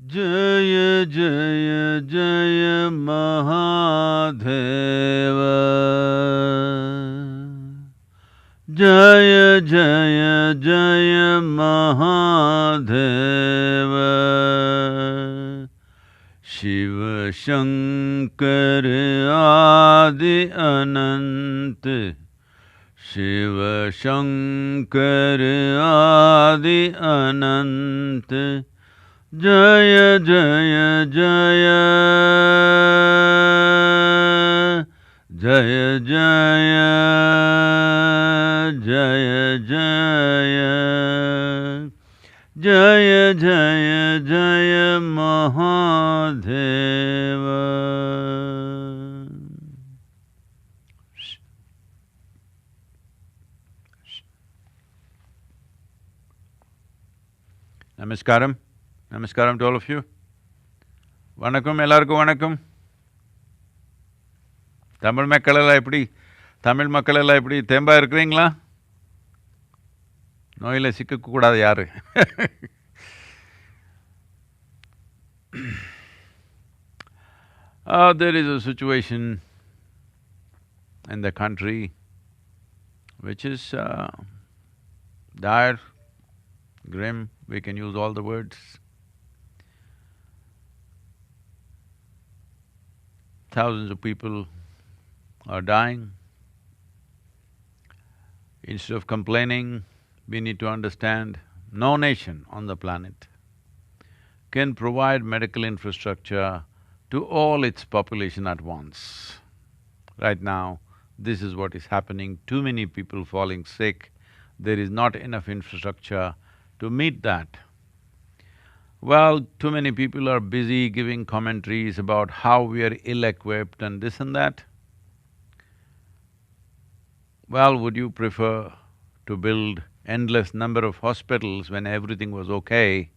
Jaya Jaya Jaya Mahadeva. Jaya Jaya Jaya Mahadeva. Shiva Shankar Adi Anant. Shiva Shankar Adi Anant. Jaya Jaya Jaya Jaya Jaya Jaya Jaya Jaya Jaya Jaya Mahadeva. Namaskaram. Namaskaram to all of you. Vanakkam, ellarkum vanakkam. Tamil மக்களெல்லாம் எப்படி? தமிழ் மக்களெல்லாம் எப்படி? தெம்பா இருக்கிறீங்களா? நோயில சிக்கக்கூடாது யாரு? There is a situation in the country which is dire, grim, we can use all the words. Thousands of people are dying. Instead of complaining, we need to understand no nation on the planet can provide medical infrastructure to all its population at once. Right now, this is what is happening, too many people falling sick, there is not enough infrastructure to meet that. Well, too many people are busy giving commentaries about how we are ill-equipped and this and that. Well, would you prefer to build endless number of hospitals when everything was okay,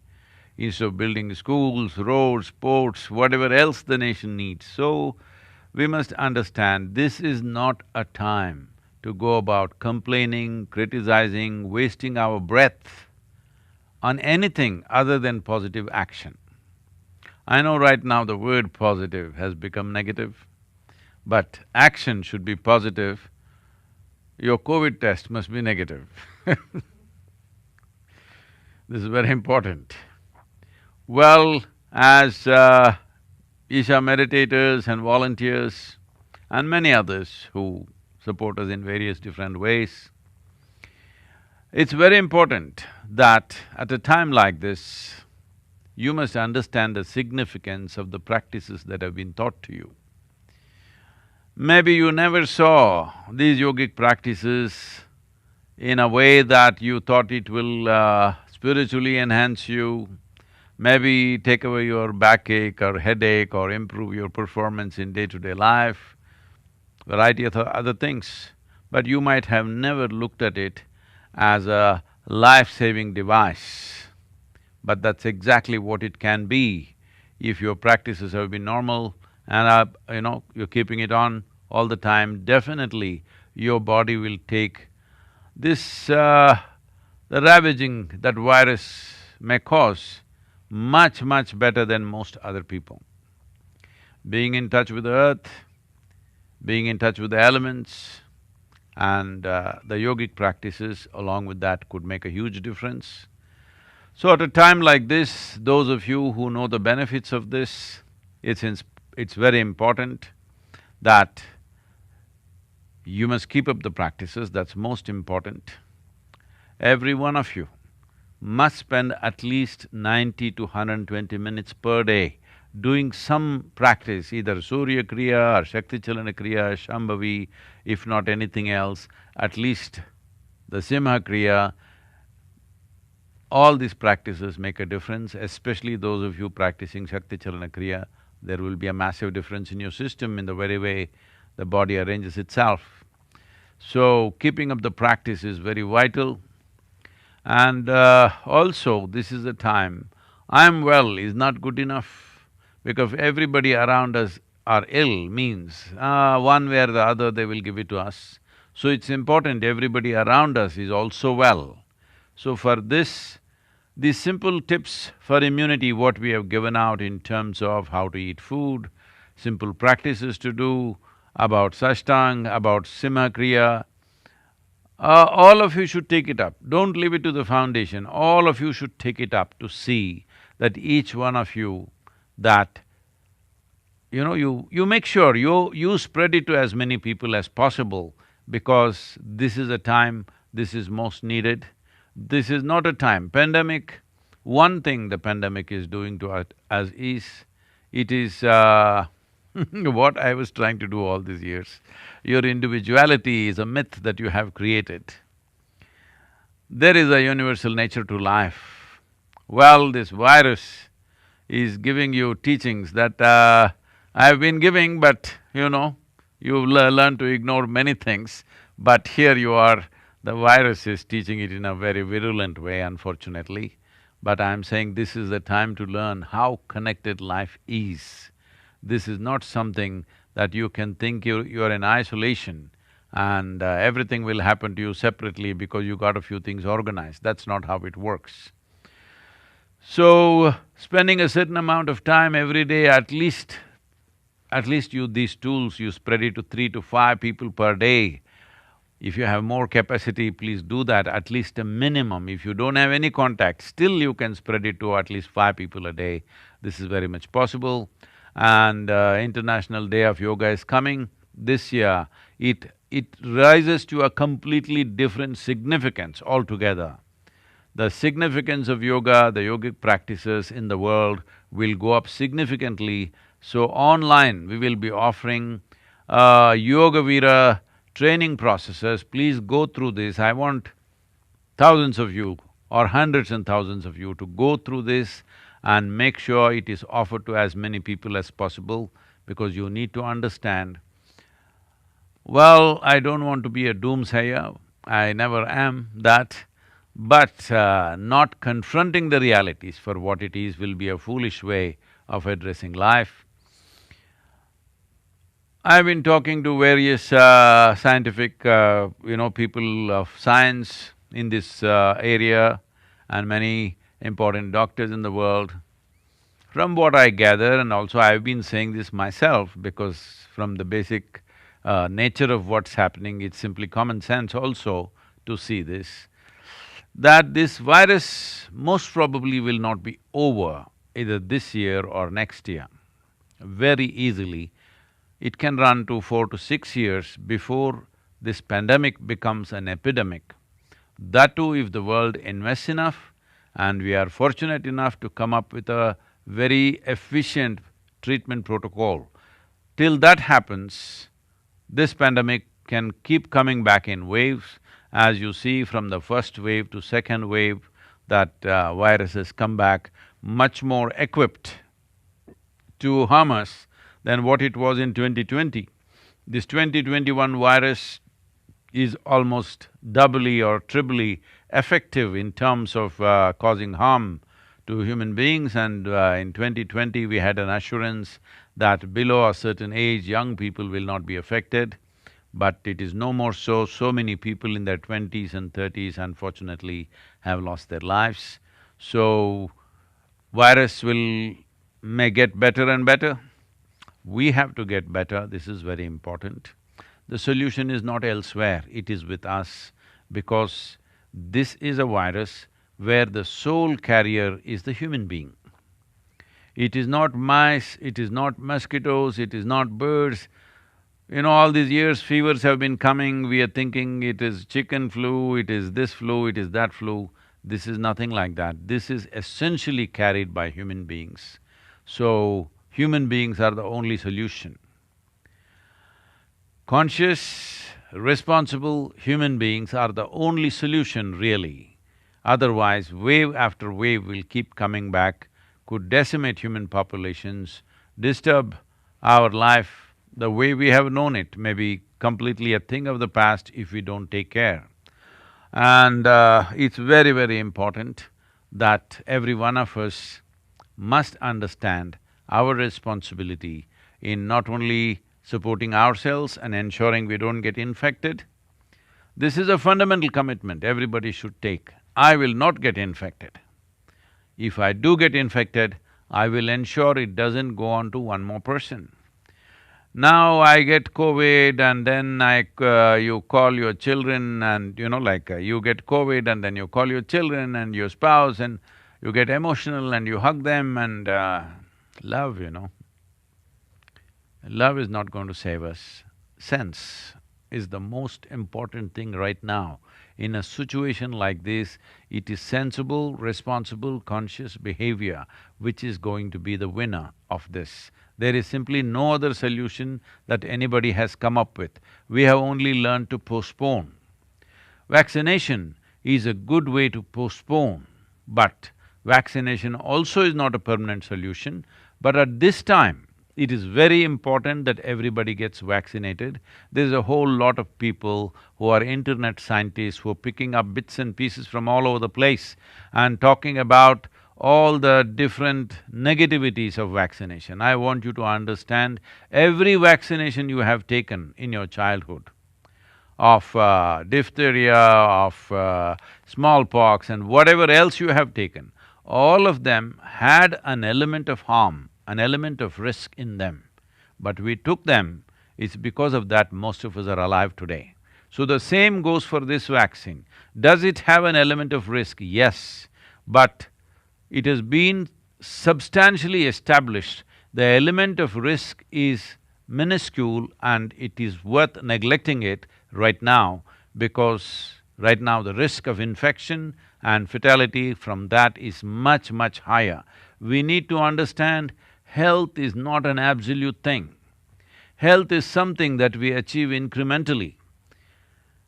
instead of building schools, roads, ports, whatever else the nation needs? So, we must understand this is not a time to go about complaining, criticizing, wasting our breath on anything other than positive action. I know right now the word positive has become negative, but action should be positive. Your COVID test must be negative. This is very important. Well, as Isha meditators and volunteers and many others who support us in various different ways, it's very important that at a time like this, you must understand the significance of the practices that have been taught to you. Maybe you never saw these yogic practices in a way that you thought it will spiritually enhance you, maybe take away your backache or headache or improve your performance in day-to-day life, variety of other things. But you might have never looked at it as a life-saving device. But that's exactly what it can be if your practices have been normal and you're keeping it on all the time. Definitely your body will take this… the ravaging that virus may cause much, much better than most other people. Being in touch with the earth, being in touch with the elements, and the yogic practices along with that could make a huge difference. So at a time like this, those of you who know the benefits of this, it's very important that you must keep up the practices, that's most important. Every one of you must spend at least 90 to 120 minutes per day doing some practice, either Surya Kriya or Shakti Chalana Kriya, Shambhavi, if not anything else, at least the Simha Kriya. All these practices make a difference, especially those of you practicing Shakti Chalana Kriya. There will be a massive difference in your system in the very way the body arranges itself. So, keeping up the practice is very vital. And also, this is a time, I'm well is not good enough, because everybody around us are ill means, one way or the other they will give it to us. So it's important everybody around us is also well. So for this, These simple tips for immunity, what we have given out in terms of how to eat food, simple practices to do, about Sashtang, about Simha Kriya, all of you should take it up. Don't leave it to the foundation. All of you should take it up to see that each one of you, that you make sure you spread it to as many people as possible, because this is a time, this is most needed. This is not a time… Pandemic, one thing the pandemic is doing to us is, it is what I was trying to do all these years. Your individuality is a myth that you have created. There is a universal nature to life. Well, this virus is giving you teachings that I've been giving, but you've learned to ignore many things, but here you are, the virus is teaching it in a very virulent way, unfortunately. But I'm saying this is the time to learn how connected life is. This is not something that you can think you're in isolation and everything will happen to you separately because you got a few things organized. That's not how it works. So, spending a certain amount of time every day, at least you… these tools, you spread it to 3 to 5 people per day. If you have more capacity, please do that, at least a minimum. If you don't have any contact, still you can spread it to at least 5 people a day. This is very much possible. And International Day of Yoga is coming this year. It rises to a completely different significance altogether. The significance of yoga, the yogic practices in the world will go up significantly. So online, we will be offering Yoga Veera training processes. Please go through this. I want thousands of you or hundreds and thousands of you to go through this and make sure it is offered to as many people as possible, because you need to understand. Well, I don't want to be a doomsayer, I never am that, but not confronting the realities for what it is will be a foolish way of addressing life. I've been talking to various scientific, people of science in this area and many important doctors in the world. From what I gather, and also I've been saying this myself because from the basic nature of what's happening, it's simply common sense also to see this, that this virus most probably will not be over either this year or next year. Very easily, it can run to 4 to 6 years before this pandemic becomes an epidemic. That too, if the world invests enough and we are fortunate enough to come up with a very efficient treatment protocol. Till that happens, this pandemic can keep coming back in waves. As you see from the first wave to second wave, that virus has come back much more equipped to harm us than what it was in 2020. This 2021 virus is almost doubly or triply effective in terms of causing harm to human beings, and in 2020 we had an assurance that below a certain age, young people will not be affected, but it is no more so. So many people in their 20s and 30s unfortunately have lost their lives. So, virus may get better and better. We have to get better, this is very important. The solution is not elsewhere, it is with us, because this is a virus where the sole carrier is the human being. It is not mice, it is not mosquitoes, it is not birds. All these years fevers have been coming, we are thinking it is chicken flu, it is this flu, it is that flu. This is nothing like that. This is essentially carried by human beings. So, human beings are the only solution. Conscious, responsible human beings are the only solution really. Otherwise, wave after wave will keep coming back, could decimate human populations, disturb our life the way we have known it, may be completely a thing of the past if we don't take care. And it's very, very important that every one of us must understand our responsibility in not only supporting ourselves and ensuring we don't get infected. This is a fundamental commitment everybody should take. I will not get infected. If I do get infected, I will ensure it doesn't go on to one more person. Now I get COVID and then you call your children and you get COVID and then you call your children and your spouse and you get emotional and you hug them and love. Love is not going to save us. Sense is the most important thing right now. In a situation like this, it is sensible, responsible, conscious behavior which is going to be the winner of this. There is simply no other solution that anybody has come up with. We have only learned to postpone. Vaccination is a good way to postpone, but vaccination also is not a permanent solution. But at this time, it is very important that everybody gets vaccinated. There's a whole lot of people who are internet scientists who are picking up bits and pieces from all over the place and talking about all the different negativities of vaccination. I want you to understand, every vaccination you have taken in your childhood of diphtheria, of smallpox and whatever else you have taken, all of them had an element of harm, an element of risk in them. But we took them, it's because of that most of us are alive today. So the same goes for this vaccine. Does it have an element of risk? Yes, but it has been substantially established the element of risk is minuscule and it is worth neglecting it right now, because right now the risk of infection and fatality from that is much, much higher. We need to understand health is not an absolute thing. Health is something that we achieve incrementally.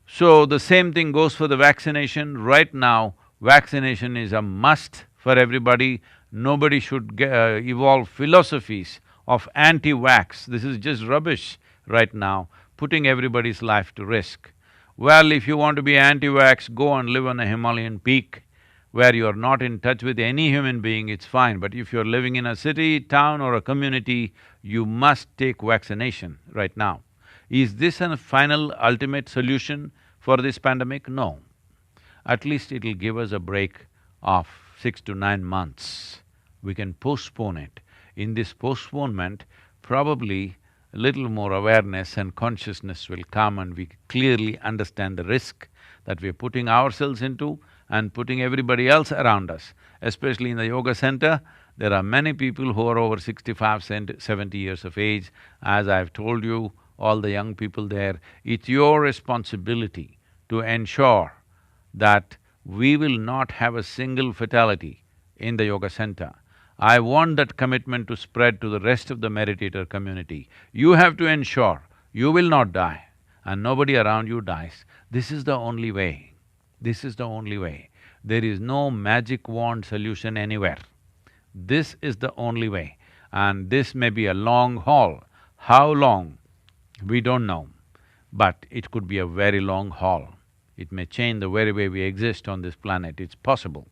So the same thing goes for the vaccination. Right now, vaccination is a must for everybody. Nobody should evolve philosophies of anti-vax. This is just rubbish right now, putting everybody's life to risk. Well, if you want to be anti-vax, go and live on a Himalayan peak where you are not in touch with any human being, it's fine. But if you're living in a city, town or a community, you must take vaccination right now. Is this a final ultimate solution for this pandemic? No. At least it'll give us a break of 6 to 9 months. We can postpone it. In this postponement, probably a little more awareness and consciousness will come and we clearly understand the risk that we're putting ourselves into and putting everybody else around us. Especially in the yoga center, there are many people who are over 65, 70 years of age. As I've told you, all the young people there, it's your responsibility to ensure that we will not have a single fatality in the yoga center. I want that commitment to spread to the rest of the meditator community. You have to ensure you will not die and nobody around you dies. This is the only way. This is the only way. There is no magic wand solution anywhere. This is the only way, and this may be a long haul. How long? We don't know, but it could be a very long haul. It may change the very way we exist on this planet, it's possible.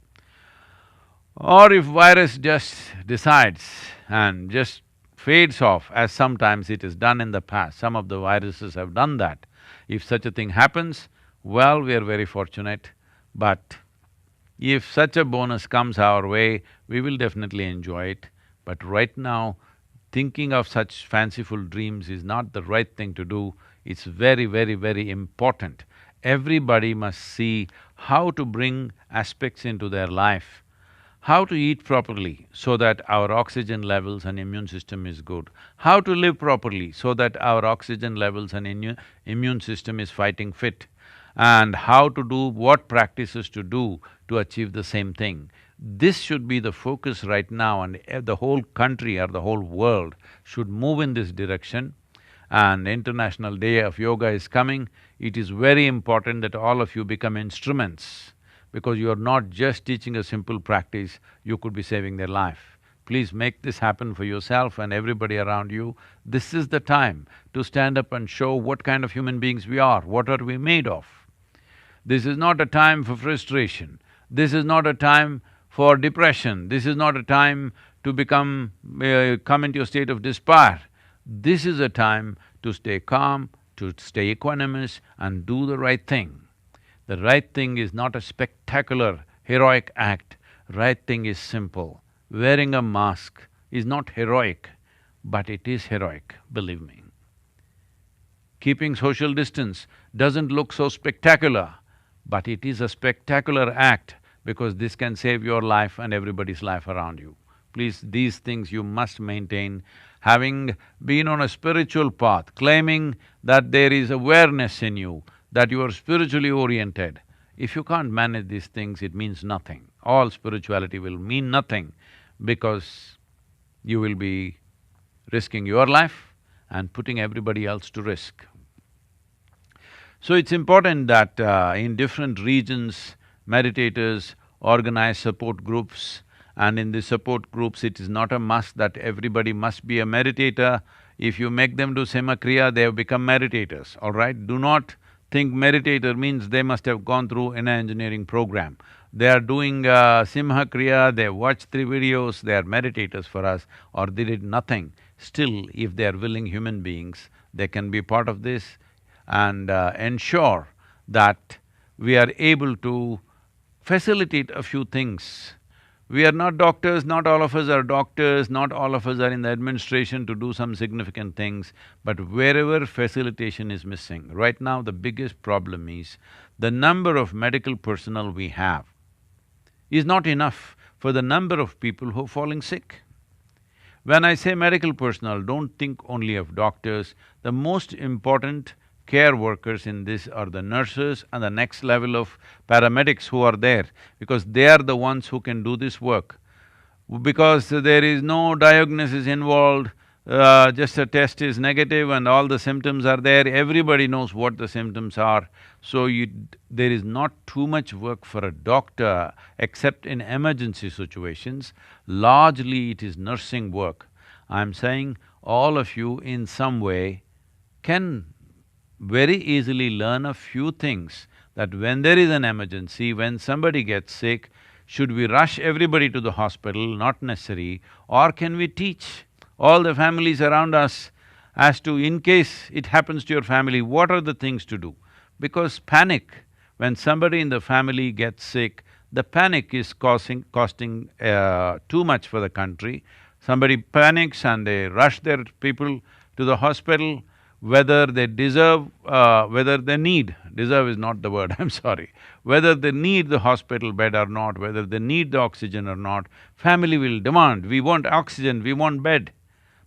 Or if virus just decides and just fades off, as sometimes it is done in the past, some of the viruses have done that. If such a thing happens, well, we are very fortunate, but if such a bonus comes our way, we will definitely enjoy it. But right now, thinking of such fanciful dreams is not the right thing to do. It's very, very, very important. Everybody must see how to bring aspects into their life, how to eat properly so that our oxygen levels and immune system is good, how to live properly so that our oxygen levels and immune system is fighting fit, and how to do what practices to do to achieve the same thing. This should be the focus right now, and the whole country or the whole world should move in this direction. And International Day of Yoga is coming. It is very important that all of you become instruments, because you are not just teaching a simple practice, you could be saving their life. Please make this happen for yourself and everybody around you. This is the time to stand up and show what kind of human beings we are, what are we made of. This is not a time for frustration. This is not a time for depression. This is not a time to come into a state of despair. This is a time to stay calm, to stay equanimous and do the right thing. The right thing is not a spectacular, heroic act. Right thing is simple. Wearing a mask is not heroic, but it is heroic, believe me. Keeping social distance doesn't look so spectacular, but it is a spectacular act because this can save your life and everybody's life around you. Please, these things you must maintain. Having been on a spiritual path, claiming that there is awareness in you, that you are spiritually oriented, if you can't manage these things, it means nothing. All spirituality will mean nothing because you will be risking your life and putting everybody else to risk. So it's important that in different regions, meditators organize support groups, and in the support groups, it is not a must that everybody must be a meditator. If you make them do Simha Kriya, they have become meditators, all right? Do not think meditator means they must have gone through an engineering program. They are doing Simha Kriya, they watch 3 videos, they are meditators for us, or they did nothing. Still, if they are willing human beings, they can be part of this and ensure that we are able to facilitate a few things. We are not doctors, not all of us are doctors, not all of us are in the administration to do some significant things, but wherever facilitation is missing, right now the biggest problem is the number of medical personnel we have is not enough for the number of people who are falling sick. When I say medical personnel, don't think only of doctors. The most important care workers in this are the nurses and the next level of paramedics who are there, because they are the ones who can do this work. Because there is no diagnosis involved, just a test is negative and all the symptoms are there, everybody knows what the symptoms are. So there is not too much work for a doctor except in emergency situations. Largely it is nursing work. I'm saying all of you in some way can very easily learn a few things, that when there is an emergency, when somebody gets sick, should we rush everybody to the hospital? Not necessary. Or can we teach all the families around us as to, in case it happens to your family, what are the things to do? Because panic, when somebody in the family gets sick, the panic is costing too much for the country. Somebody panics and they rush their people to the hospital, whether they deserve, whether they need, deserve is not the word, I'm sorry, whether they need the hospital bed or not, whether they need the oxygen or not, family will demand, we want oxygen, we want bed.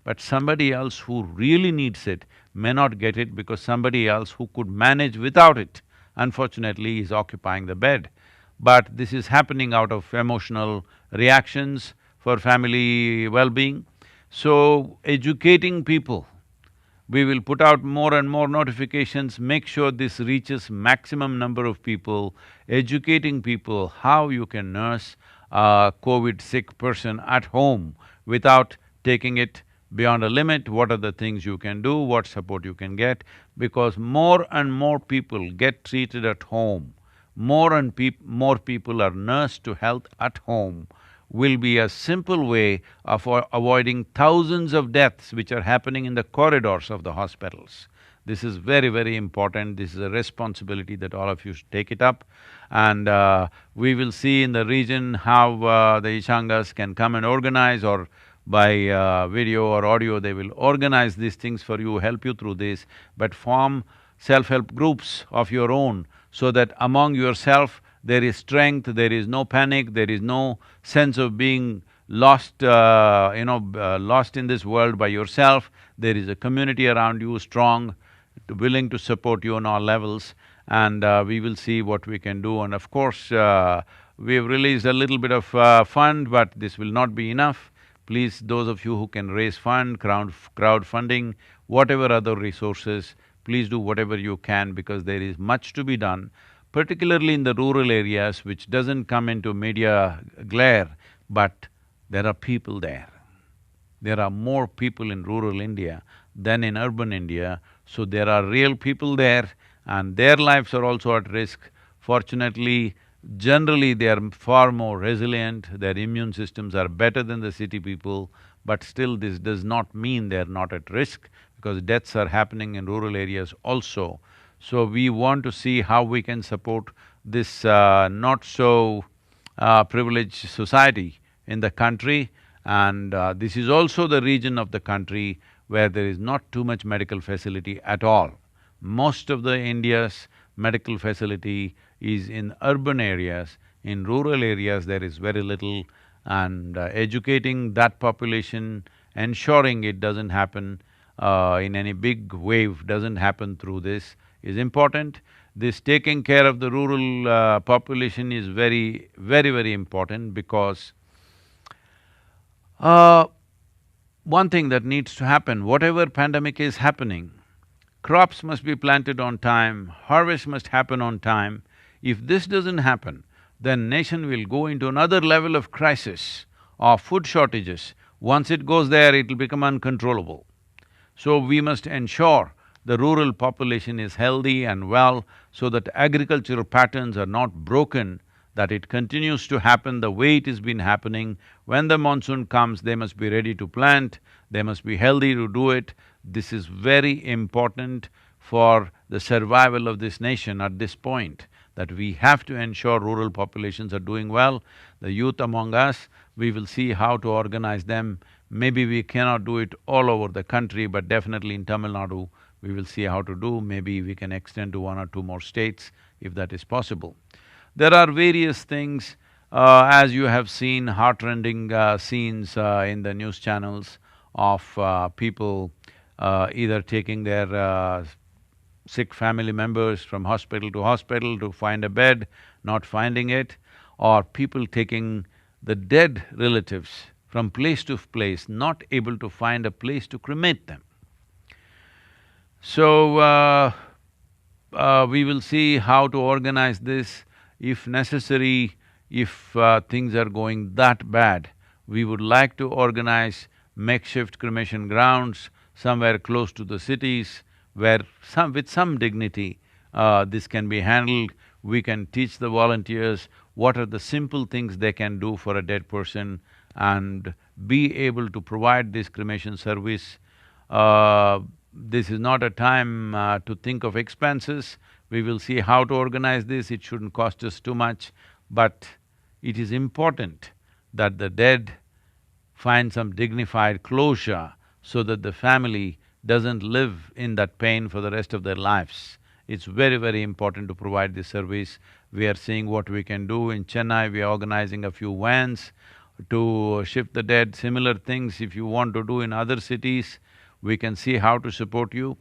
But somebody else who really needs it may not get it because somebody else who could manage without it, unfortunately, is occupying the bed. But this is happening out of emotional reactions for family well-being. So, educating people, we will put out more and more notifications, make sure this reaches maximum number of people, educating people how you can nurse a COVID sick person at home without taking it beyond a limit, what are the things you can do, what support you can get, because more and more people get treated at home, more people are nursed to health at home, will be a simple way of avoiding thousands of deaths which are happening in the corridors of the hospitals. This is very, very important. This is a responsibility that all of you should take it up. And we will see in the region how the Ishangas can come and organize, or by video or audio, they will organize these things for you, help you through this, but form self-help groups of your own so that among yourself there is strength, there is no panic, there is no sense of being lost, lost in this world by yourself. There is a community around you, strong, willing to support you on all levels, and we will see what we can do. And of course, we've released a little bit of fund, but this will not be enough. Please, those of you who can raise fund, crowdfunding, whatever other resources, please do whatever you can, because there is much to be done, particularly in the rural areas, which doesn't come into media glare, but there are people there. There are more people in rural India than in urban India, so there are real people there and their lives are also at risk. Fortunately, generally they are far more resilient, their immune systems are better than the city people, but still this does not mean they're not at risk, because deaths are happening in rural areas also. So we want to see how we can support this not so privileged society in the country, and this is also the region of the country where there is not too much medical facility at all. Most of the India's medical facility is in urban areas. In rural areas, there is very little, and educating that population, ensuring it doesn't happen in any big wave, doesn't happen through this, is important. This taking care of the rural population is very important, because uh, one thing that needs to happen, whatever pandemic is happening, crops must be planted on time, harvest must happen on time. If this doesn't happen, then nation will go into another level of crisis of food shortages. Once it goes there, it'll become uncontrollable. So we must ensure the rural population is healthy and well, so that agricultural patterns are not broken, that it continues to happen the way it has been happening. When the monsoon comes, they must be ready to plant, they must be healthy to do it. This is very important for the survival of this nation at this point, that we have to ensure rural populations are doing well. The youth among us, we will see how to organize them. Maybe we cannot do it all over the country, but definitely in Tamil Nadu, we will see how to do. Maybe we can extend to one or two more states if that is possible. There are various things, as you have seen, heartrending scenes in the news channels of people either taking their sick family members from hospital to find a bed, not finding it, or people taking the dead relatives from place to place, not able to find a place to cremate them. So, we will see how to organize this. If necessary, if things are going that bad, we would like to organize makeshift cremation grounds somewhere close to the cities, where with some dignity this can be handled. We can teach the volunteers what are the simple things they can do for a dead person and be able to provide this cremation service. This is not a time to think of expenses. We will see how to organize this. It shouldn't cost us too much, but it is important that the dead find some dignified closure, so that the family doesn't live in that pain for the rest of their lives. It's very important to provide this service. We are seeing what we can do. In Chennai, we are organizing a few vans to shift the dead. Similar things, if you want to do in other cities, we can see how to support you.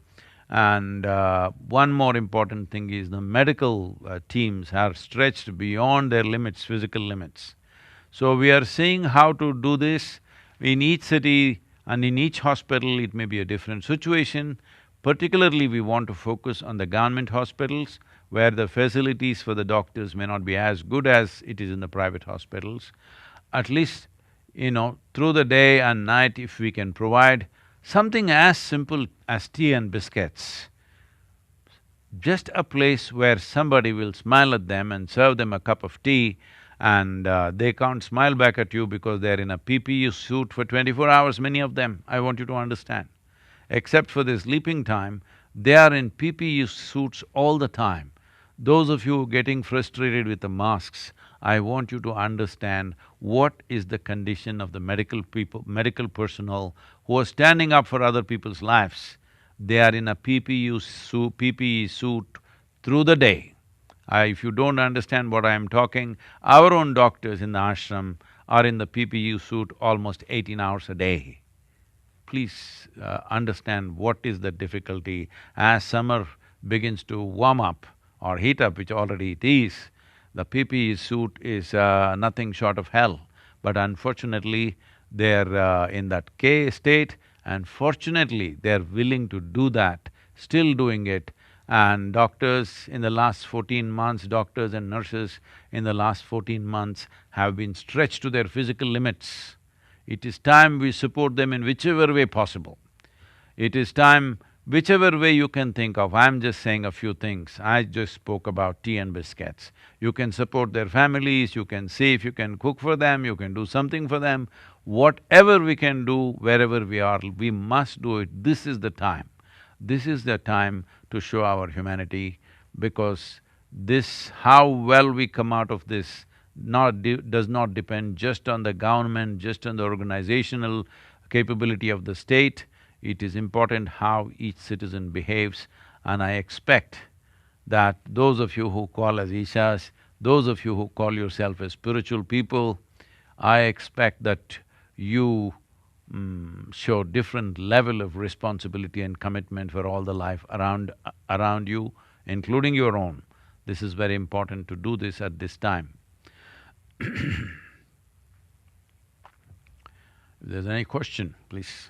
And one more important thing is the medical teams are stretched beyond their limits, physical limits. So we are seeing how to do this. In each city and in each hospital, it may be a different situation. Particularly, we want to focus on the government hospitals, where the facilities for the doctors may not be as good as it is in the private hospitals. At least, through the day and night, if we can provide something as simple as tea and biscuits, just a place where somebody will smile at them and serve them a cup of tea, and they can't smile back at you because they're in a PPE suit for 24 hours, many of them, I want you to understand. Except for their sleeping time, they are in PPE suits all the time. Those of you getting frustrated with the masks, I want you to understand what is the condition of the medical personnel who are standing up for other people's lives. They are in a PPE suit through the day. If you don't understand what I am talking, our own doctors in the ashram are in the PPE suit almost 18 hours a day. Please understand what is the difficulty. As summer begins to warm up or heat up, which already it is, the PPE suit is nothing short of hell. But unfortunately, they're in that state, and fortunately, they're willing to do that, still doing it. And doctors in the last 14 months, doctors and nurses in the last 14 months have been stretched to their physical limits. It is time we support them in whichever way possible. It is time, whichever way you can think of. I'm just saying a few things. I just spoke about tea and biscuits. You can support their families, you can see if you can cook for them, you can do something for them. Whatever we can do, wherever we are, we must do it. This is the time. This is the time to show our humanity, because how well we come out of this, does not depend just on the government, just on the organizational capability of the state. It is important how each citizen behaves, and I expect that those of you who call as Ishas, those of you who call yourself as spiritual people, I expect that you show different level of responsibility and commitment for all the life around you, including your own. This is very important to do this at this time. If there's any question, please.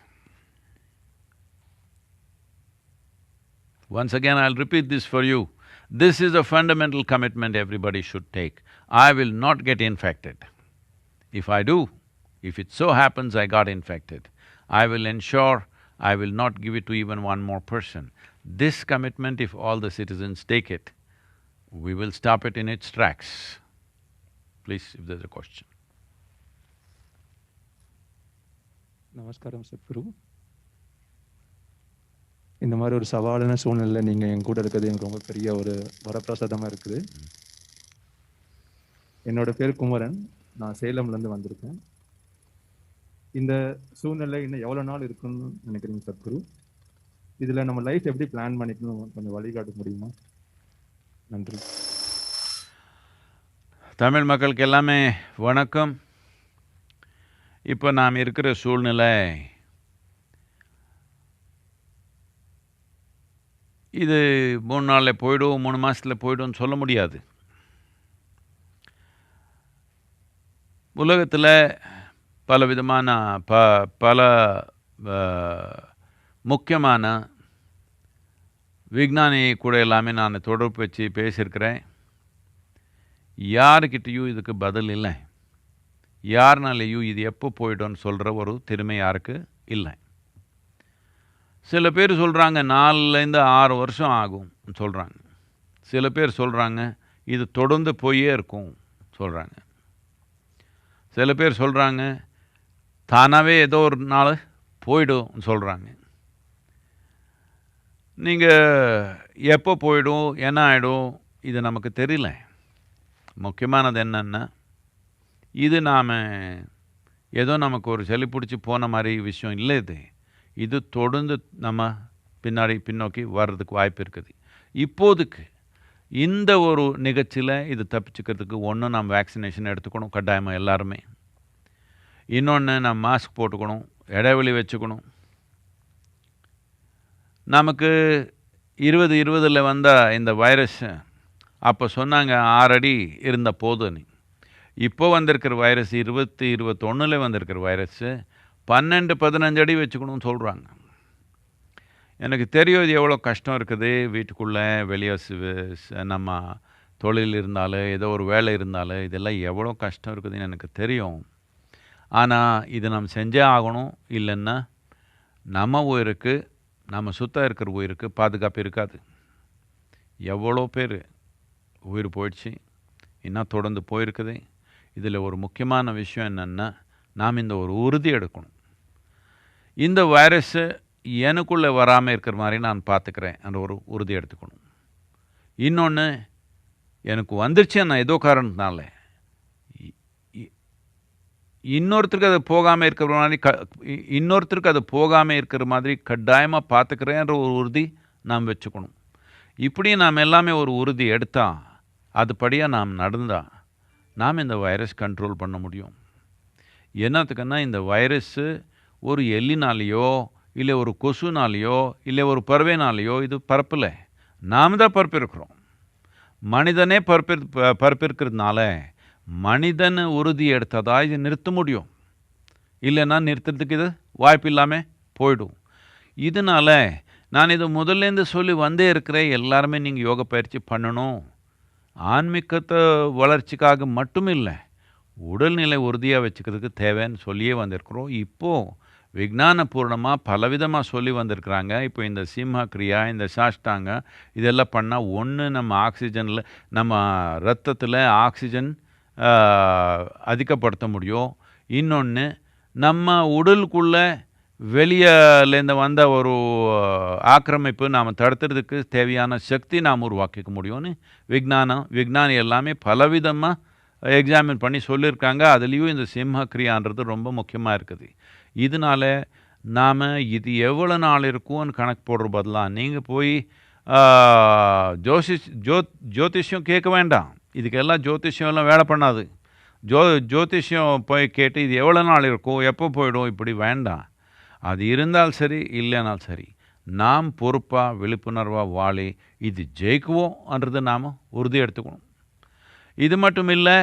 Once again, I'll repeat this for you. This is a fundamental commitment everybody should take. I will not get infected. If I do, if it so happens I got infected, I will ensure I will not give it to even one more person. This commitment, if all the citizens take it, we will stop it in its tracks. Please, if there's a question. Namaskaram, Sadhguru. இந்த மாதிரி ஒரு சவாலான சூழ்நிலை நீங்கள் என் கூட இருக்கிறது எனக்கு ரொம்ப பெரிய ஒரு வரப்பிரசாதமாக இருக்குது. என்னோட பேர் குமரன், நான் சேலம்லேருந்து வந்திருக்கேன். இந்த சூழ்நிலை இன்னும் எவ்வளோ நாள் இருக்குன்னு நினைக்கிறீங்க சத்குரு? இதில் நம்ம லைஃப் எப்படி பிளான் பண்ணிக்கணும் கொஞ்சம் வழிகாட்ட முடியுமா? நன்றி. தமிழ் மக்களுக்கு எல்லாமே வணக்கம். இப்போ நாம் இருக்கிற சூழ்நிலை இது 3 நாளில் போய்டும், 3 மாதத்தில் போய்டும்னு சொல்ல முடியாது. உலகத்தில் பலவிதமான பல முக்கியமான விஞ்ஞானி கூட எல்லாமே நான் தொடர்பு வச்சு பேசியிருக்கிறேன். யாருக்கிட்டேயும் இதுக்கு பதில் இல்லை. யாருனாலேயும் இது எப்போ போய்டும்னு சொல்கிற ஒரு திறமை யாருக்கு இல்லை. சில பேர் சொல்கிறாங்க 4லேருந்து 6 வருஷம் ஆகும் சொல்கிறாங்க. சில பேர் சொல்கிறாங்க இது தொடர்ந்து போயே இருக்கும் சொல்கிறாங்க. சில பேர் சொல்கிறாங்க தானாகவே ஏதோ ஒரு நாள் போய்டும் சொல்கிறாங்க. நீங்கள் எப்போ போய்டும், என்ன ஆகிடும், இது நமக்கு தெரியல. முக்கியமானது என்னன்னா, இது நாம் ஏதோ நமக்கு ஒரு சளி பிடிச்சி போன மாதிரி விஷயம் இல்லை. இது தொடர்ந்து நம்ம பின்னோக்கி வர்றதுக்கு வாய்ப்பு இருக்குது. இப்போதுக்கு இந்த ஒரு நிகழ்ச்சியில் இது தப்பிச்சுக்கிறதுக்கு ஒன்று நம்ம வேக்சினேஷன் எடுத்துக்கணும் கட்டாயமாக எல்லாருமே. இன்னொன்று நம்ம மாஸ்க் போட்டுக்கணும், இடைவெளி வச்சுக்கணும். நமக்கு 2020 வந்த இந்த வைரஸ் அப்போ சொன்னாங்க 6 அடி இருந்த போதுன்னு. இப்போ வந்திருக்கிற வைரஸ் 2021 வந்திருக்கிற வைரஸ்ஸு 12-15 அடி வச்சுக்கணும்னு சொல்கிறாங்க. எனக்கு தெரியும் இது எவ்வளோ கஷ்டம் இருக்குது. வீட்டுக்குள்ளே வெளியே நம்ம தொழில் இருந்தாலும் ஏதோ ஒரு வேலை இருந்தாலும் இதெல்லாம் எவ்வளோ கஷ்டம் இருக்குதுன்னு எனக்கு தெரியும். ஆனால் இது நம்ம செஞ்சே ஆகணும். இல்லைன்னா நம்ம உயிருக்கு, நம்ம சுத்தம் இருக்கிற உயிருக்கு பாதுகாப்பு இருக்காது. எவ்வளோ பேர் உயிர் போயிடுச்சு, இன்னும் தொடர்ந்து போயிருக்குது. இதில் ஒரு முக்கியமான விஷயம் என்னென்னா, நாம் இந்த ஒரு உறுதி எடுக்கணும். இந்த வைரஸ்ஸு எனக்குள்ளே வராமல் இருக்கிற மாதிரி நான் பார்த்துக்கிறேன் அந்த ஒரு உறுதி எடுத்துக்கணும். இன்னொன்று, எனக்கு வந்துருச்சு நான் ஏதோ காரணத்தினால இன்னொருத்தருக்கு அது போகாமல் இருக்கிற மாதிரி இருக்கிற மாதிரி கட்டாயமாக பார்த்துக்கிறேன்ற ஒரு உறுதி நாம் வச்சுக்கணும். இப்படி நாம் எல்லாமே ஒரு உறுதி எடுத்தால், அதுபடியாக நாம் நடந்தால் நாம் இந்த வைரஸ் கண்ட்ரோல் பண்ண முடியும். என்னத்துக்குன்னா, இந்த வைரஸ்ஸு ஒரு எலினாலேயோ இல்லை ஒரு கொசுனாலேயோ இல்லை ஒரு பறவைனாலேயோ இது பரப்பலை. நாம் தான் பரப்பிருக்கிறோம். மனிதனே பரப்பிருக்கிறதுனால மனிதன் உறுதி எடுத்ததா இது நிறுத்த முடியும். இல்லைன்னா நிறுத்துறதுக்கு இது வாய்ப்பு இல்லாமல் போயிடும். இதனால் நான் இது முதல்லேருந்து சொல்லி வந்தே இருக்கிறேன், எல்லாருமே நீங்கள் யோகா பயிற்சி பண்ணணும். ஆன்மீகத்தை வளர்ச்சிக்காக மட்டும் இல்லை, உடல்நிலை உறுதியாக வச்சுக்கிறதுக்கு தேவைன்னு சொல்லியே வந்திருக்கிறோம். இப்போது விஞ்ஞானபூர்ணமாக பலவிதமாக சொல்லி வந்திருக்கிறாங்க. இப்போ இந்த சிம்ம கிரியா, இந்த சாஷ்டாங்க இதெல்லாம் பண்ணால் ஒன்று நம்ம ஆக்சிஜனில், நம்ம ரத்தத்தில் ஆக்சிஜன் அதிகப்படுத்த முடியும். இன்னொன்று, நம்ம உடலுக்குள்ளே வெளியிலேருந்து வந்த ஒரு ஆக்கிரமிப்பு நாம் தடுத்துறதுக்கு தேவையான சக்தி நாம் உருவாக்கிக்க முடியும்னு விஞ்ஞானி எல்லாமே பலவிதமாக எக்ஸாமின் பண்ணி சொல்லியிருக்காங்க. அதுலேயும் இந்த சிம்ம கிரியான்றது ரொம்ப முக்கியமாக இருக்குது. இதனால நாம் இது எவ்வளோ நாள் இருக்கும்னு கணக்கு போடுற பதிலாக நீங்கள் போய் ஜோதிஷ்யம் கேட்க வேண்டாம். இதுக்கெல்லாம் ஜோதிஷ்யம் எல்லாம் வேலை பண்ணாது. ஜோதிஷ்யம் போய் கேட்டு இது எவ்வளோ நாள் இருக்கும், எப்போ போயிடும், இப்படி வேண்டாம். அது இருந்தால் சரி, இல்லைனாலும் சரி, நாம் பொறுப்பாக விழிப்புணர்வாக வாழி இது ஜெயிக்குவோம்ன்றது நாம் உறுதி எடுத்துக்கணும். இது மட்டும் இல்லை,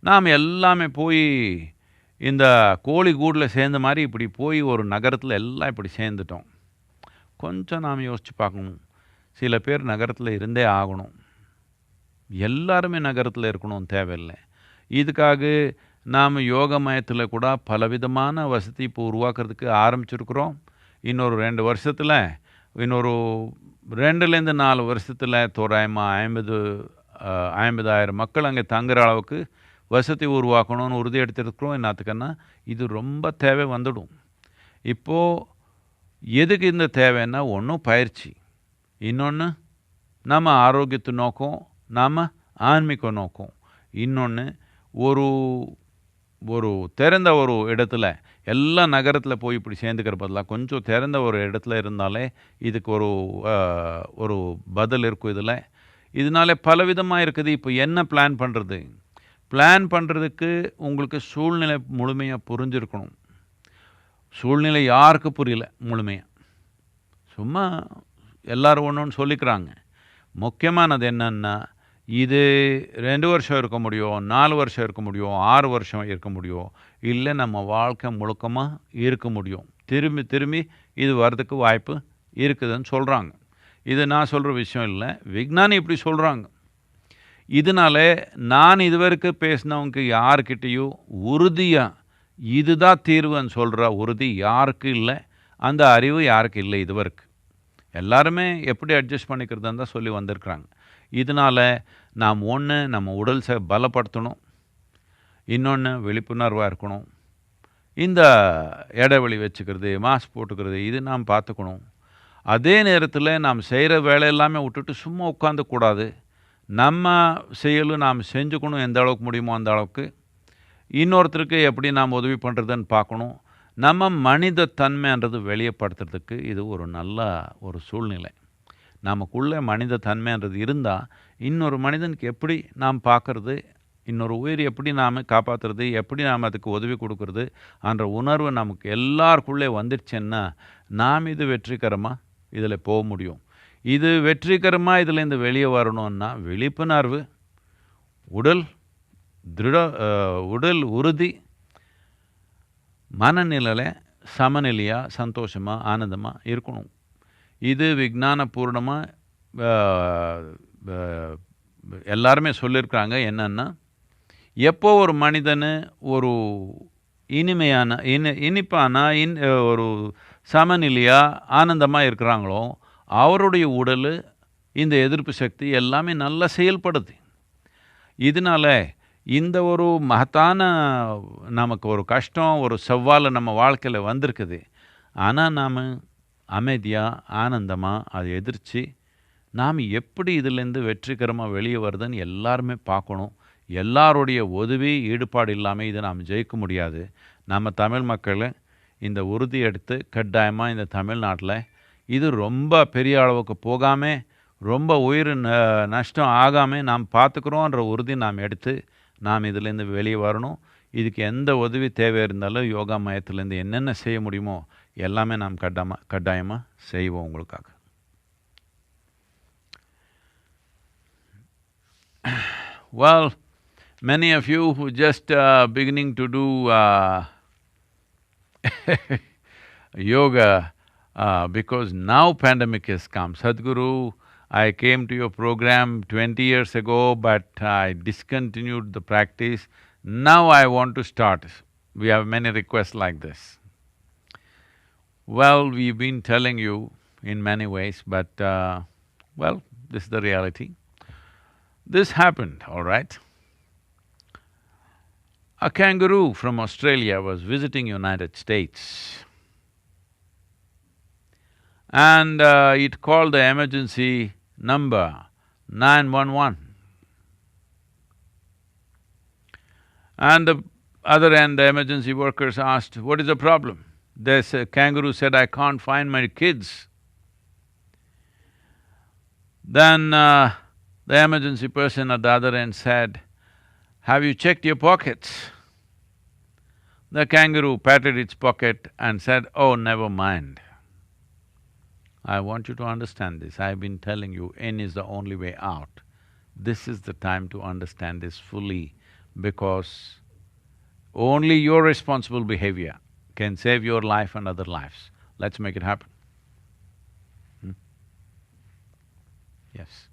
நாம் எல்லாமே போய் இந்த கோழி கூடில் சேர்ந்த மாதிரி இப்படி போய் ஒரு நகரத்தில் எல்லாம் இப்படி சேர்ந்துட்டோம். கொஞ்சம் நாம் யோசித்து பார்க்கணும். சில பேர் நகரத்தில் இருந்தே ஆகணும். எல்லாருமே நகரத்தில் இருக்கணும் தேவையில்லை. இதுக்காக நாம் யோக மையத்தில் கூட பலவிதமான வசதி இப்போ உருவாக்குறதுக்கு ஆரம்பிச்சிருக்கிறோம். இன்னொரு 2 வருஷத்தில், இன்னொரு 2லேருந்து 4 வருஷத்தில் தோராயமாக 50,000 மக்கள் அங்கே தங்குற அளவுக்கு வசதி உருவாக்கணும்னு உறுதி எடுத்துருக்கிறோம். என்னத்துக்குன்னா இது ரொம்ப தேவை வந்துடும். இப்போது எதுக்கு இந்த தேவைன்னா, ஒன்றும் பயிற்சி, இன்னொன்று நம்ம ஆரோக்கியத்தை நோக்கம், நாம் ஆன்மீக நோக்கம், இன்னொன்று ஒரு ஒரு திறந்த ஒரு இடத்துல, எல்லா நகரத்தில் போய் இப்படி சேர்ந்துக்கிற பதிலாக கொஞ்சம் திறந்த ஒரு இடத்துல இருந்தாலே இதுக்கு ஒரு பதில் இருக்கும். இதனால பலவிதமாக இருக்குது. இப்போ என்ன பிளான் பண்ணுறது? பிளான் பண்ணுறதுக்கு உங்களுக்கு சூழ்நிலை முழுமையாக புரிஞ்சிருக்கணும். சூழ்நிலை யாருக்கு புரியல முழுமையாக, சும்மா எல்லோரும் ஒன்று ஒன்று சொல்லிக்கிறாங்க. முக்கியமானது என்னன்னா, இது 2 வருஷம் இருக்க முடியும், 4 வருஷம் இருக்க முடியும், 6 வருஷம் இருக்க முடியும், இல்லை நம்ம வாழ்க்கை முழுக்கமாக இருக்க முடியும். திரும்பி திரும்பி இது வர்றதுக்கு வாய்ப்பு இருக்குதுன்னு சொல்கிறாங்க. இது நான் சொல்கிற விஷயம் இல்லை, விஞ்ஞானி இப்படி சொல்கிறாங்க. இதனால நான் இதுவரைக்கும் பேசினவங்க யாருக்கிட்டேயும் உறுதியாக இதுதான் தீர்வுன்னு சொல்கிற உறுதி யாருக்கு இல்லை, அந்த அறிவு யாருக்கு இல்லை. இதுவரைக்கும் எல்லாருமே எப்படி அட்ஜஸ்ட் பண்ணிக்கிறதுன்னு தான் சொல்லி வந்திருக்கிறாங்க. இதனால் நாம் ஒன்று நம்ம உடல் பலப்படுத்தணும், இன்னொன்று விழிப்புணர்வாக இருக்கணும். இந்த இடைவெளி வச்சுக்கிறது, மாஸ்க் போட்டுக்கிறது, இது நாம் பார்த்துக்கணும். அதே நேரத்தில் நாம் செய்கிற வேலை எல்லாமே விட்டுட்டு சும்மா உட்காந்துக்கூடாது. நம்ம செயலும் நாம் செஞ்சுக்கணும், எந்த அளவுக்கு முடியுமோ அந்த அளவுக்கு. இன்னொருத்தருக்கு எப்படி நாம் உதவி பண்ணுறதுன்னு பார்க்கணும். நம்ம மனித தன்மைன்றது வெளியப்படுத்துறதுக்கு இது ஒரு நல்ல ஒரு சூழ்நிலை. நமக்குள்ளே மனித தன்மைன்றது இருந்தால் இன்னொரு மனிதனுக்கு எப்படி நாம் பார்க்குறது, இன்னொரு உயிர் எப்படி நாம் காப்பாற்றுறது, எப்படி நாம் அதுக்கு உதவி கொடுக்குறது என்ற உணர்வு நமக்கு எல்லாருக்குள்ளே வந்துடுச்சுன்னா நாம் இது வெற்றிகரமாக இதில் போக முடியும். இது வெற்றிகரமாக இதிலேருந்து வெளியே வரணும்னா விழிப்புணர்வு, உடல் உறுதி, மனநிலையில் சமநிலையாக சந்தோஷமாக ஆனந்தமாக இருக்கணும். இது விஞ்ஞானபூர்ணமாக எல்லாருமே சொல்லியிருக்காங்க. என்னன்னா, எப்போ ஒரு மனிதன் ஒரு இனிமையான இனிப்பான ஒரு சமநிலையாக ஆனந்தமாக இருக்கிறாங்களோ அவருடைய உடல், இந்த எதிர்ப்பு சக்தி எல்லாமே நல்லா செயல்படுது. இதனால் இந்த ஒரு மகத்தான நமக்கு ஒரு கஷ்டம், ஒரு சவால் நம்ம வாழ்க்கையில் வந்திருக்குது. ஆனால் நாம் அமைதியாக ஆனந்தமாக அதை எதிர்த்து நாம் எப்படி இதிலேருந்து வெற்றிகரமாக வெளியே வருதுன்னு எல்லாருமே பார்க்கணும். எல்லாருடைய உதவி ஈடுபாடு இல்லாமல் இதை நாம் ஜெயிக்க முடியாது. நம்ம தமிழ் மக்கள் இந்த உறுதி எடுத்து கட்டாயமாக இந்த தமிழ்நாட்டில் இது ரொம்ப பெரிய அளவுக்கு போகாமல், ரொம்ப உயிர் நஷ்டம் ஆகாமல் நாம் பார்த்துக்குறோன்ற உறுதி நாம் எடுத்து நாம் இதிலேருந்து வெளியே வரணும். இதுக்கு எந்த உதவி தேவை இருந்தாலும் யோகா மையத்திலேருந்து என்னென்ன செய்ய முடியுமோ எல்லாமே நாம் கட்டாயமாக செய்வோம் உங்களுக்காக. Well, many of you who just beginning to do yoga because now pandemic has come. Sadhguru, I came to your program 20 years ago, but I discontinued the practice. Now I want to start. We have many requests like this. Well, we've been telling you in many ways, but well, this is the reality. This happened, all right. A kangaroo from Australia was visiting United States, and it called the emergency number 911. And the other end, the emergency workers asked, what is the problem? This kangaroo said, I can't find my kids. Then the emergency person at the other end said, have you checked your pockets? The kangaroo patted its pocket and said, oh, never mind. I want you to understand this, I've been telling you, in is the only way out. This is the time to understand this fully, because only your responsible behavior can save your life and other lives. Let's make it happen. Yes.